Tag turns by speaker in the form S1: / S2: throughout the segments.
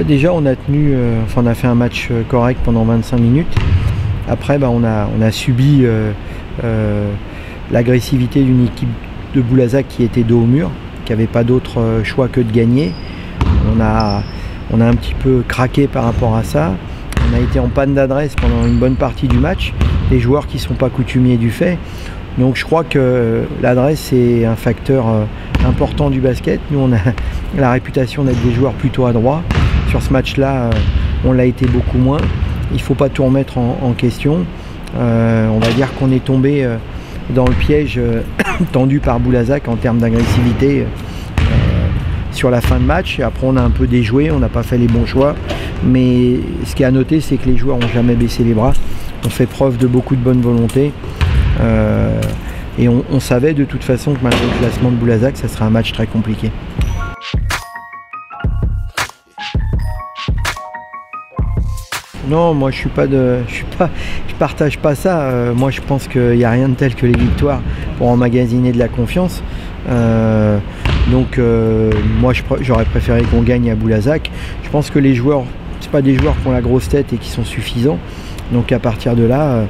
S1: Déjà on a tenu, on a fait un match correct pendant 25 minutes. Après on a subi l'agressivité d'une équipe de Boulazac qui était dos au mur, qui n'avait pas d'autre choix que de gagner. On a un petit peu craqué par rapport à ça. On a été en panne d'adresse pendant une bonne partie du match. Les joueurs qui ne sont pas coutumiers du fait. Donc je crois que l'adresse est un facteur important du basket. Nous on a la réputation d'être des joueurs plutôt adroits. Sur ce match-là, on l'a été beaucoup moins. Il ne faut pas tout remettre en question. On va dire qu'on est tombé dans le piège tendu par Boulazac en termes d'agressivité sur la fin de match. Et après on a un peu déjoué, on n'a pas fait les bons choix. Mais ce qui est à noter, c'est que les joueurs n'ont jamais baissé les bras. On fait preuve de beaucoup de bonne volonté. Et on savait de toute façon que malgré le classement de Boulazac, ça serait un match très compliqué. Non, moi je partage pas ça. Moi je pense qu'il n'y a rien de tel que les victoires pour emmagasiner de la confiance. Donc moi j'aurais préféré qu'on gagne à Boulazac. Je pense que les joueurs, c'est pas des joueurs qui ont la grosse tête et qui sont suffisants. Donc à partir de là,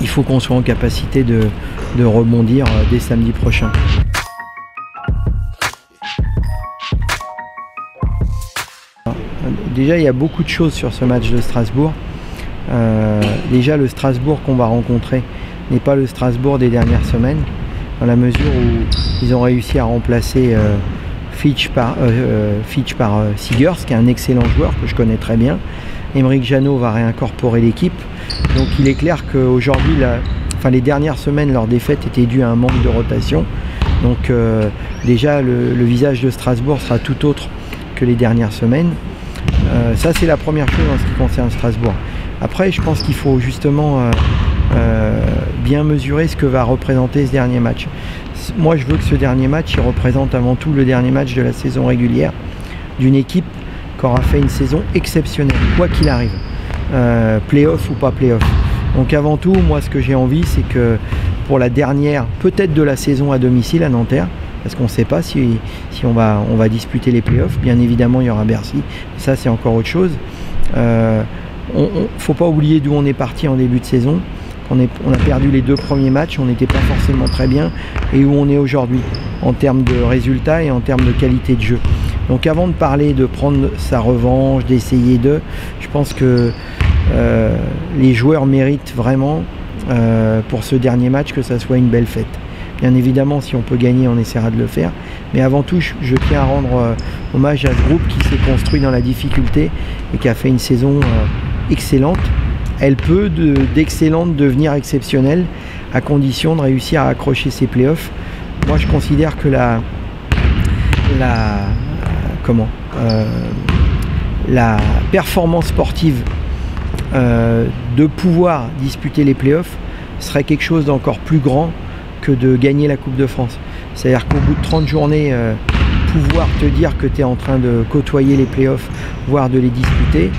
S1: il faut qu'on soit en capacité de rebondir dès samedi prochain. Déjà, il y a beaucoup de choses sur ce match de Strasbourg. Déjà, le Strasbourg qu'on va rencontrer n'est pas le Strasbourg des dernières semaines, dans la mesure où ils ont réussi à remplacer Fitch par Sigers, qui est un excellent joueur que je connais très bien. Aymeric Janot va réincorporer l'équipe. Donc il est clair qu'aujourd'hui, les dernières semaines, leur défaite était due à un manque de rotation. Donc déjà, le visage de Strasbourg sera tout autre que les dernières semaines. Ça, c'est la première chose en ce qui concerne Strasbourg. Après, je pense qu'il faut justement bien mesurer ce que va représenter ce dernier match. Moi, je veux que ce dernier match, il représente avant tout le dernier match de la saison régulière d'une équipe qui aura fait une saison exceptionnelle, quoi qu'il arrive. Play-off ou pas play-off. Donc avant tout, moi ce que j'ai envie, c'est que pour la dernière, peut-être de la saison à domicile à Nanterre, parce qu'on ne sait pas si on va disputer les play-offs, bien évidemment il y aura Bercy, ça c'est encore autre chose. Faut pas oublier d'où on est parti en début de saison. On a perdu les 2 premiers matchs, on n'était pas forcément très bien, et où on est aujourd'hui en termes de résultats et en termes de qualité de jeu. Donc avant de parler de prendre sa revanche, d'essayer je pense que les joueurs méritent vraiment pour ce dernier match que ça soit une belle fête. Bien évidemment, si on peut gagner, on essaiera de le faire. Mais avant tout, je tiens à rendre hommage à ce groupe qui s'est construit dans la difficulté et qui a fait une saison excellente. Elle peut d'excellente devenir exceptionnelle à condition de réussir à accrocher ses playoffs. Moi, je considère que la performance sportive de pouvoir disputer les playoffs serait quelque chose d'encore plus grand que de gagner la Coupe de France. C'est-à-dire qu'au bout de 30 journées, pouvoir te dire que tu es en train de côtoyer les playoffs, voire de les disputer,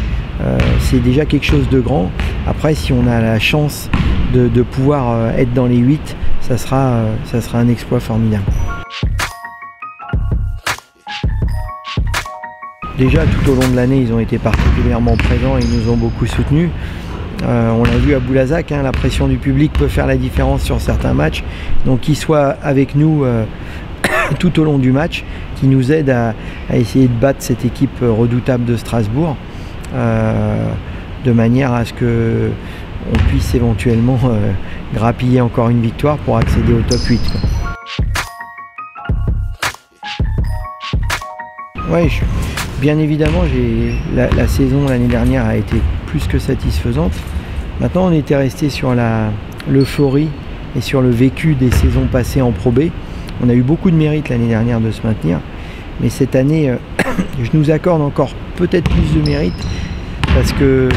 S1: c'est déjà quelque chose de grand. Après, si on a la chance de pouvoir être dans les 8, ça sera un exploit formidable. Déjà, tout au long de l'année, ils ont été particulièrement présents et ils nous ont beaucoup soutenus. On l'a vu à Boulazac, la pression du public peut faire la différence sur certains matchs. Donc qu'ils soient avec nous tout au long du match, qui nous aident à essayer de battre cette équipe redoutable de Strasbourg, de manière à ce qu'on puisse éventuellement grappiller encore une victoire pour accéder au top 8. Ouais, bien évidemment, la saison l'année dernière a été plus que satisfaisante. Maintenant, on était resté sur l'euphorie et sur le vécu des saisons passées en Pro B. On a eu beaucoup de mérite l'année dernière de se maintenir, mais cette année, je nous accorde encore peut-être plus de mérite parce que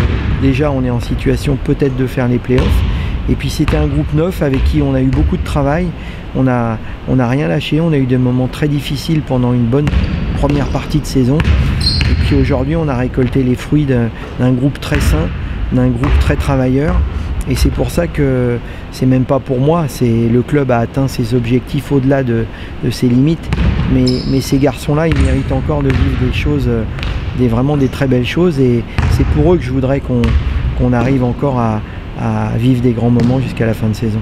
S1: déjà, on est en situation peut-être de faire les playoffs. Et puis c'était un groupe neuf avec qui on a eu beaucoup de travail. On n'a rien lâché, on a eu des moments très difficiles pendant une bonne première partie de saison. Et puis aujourd'hui, on a récolté les fruits d'un groupe très sain, d'un groupe très travailleur. Et c'est pour ça que c'est même pas pour moi, le club a atteint ses objectifs au-delà de ses limites. Mais ces garçons-là, ils méritent encore de vivre des choses vraiment des très belles choses, et c'est pour eux que je voudrais qu'on arrive encore à vivre des grands moments jusqu'à la fin de saison.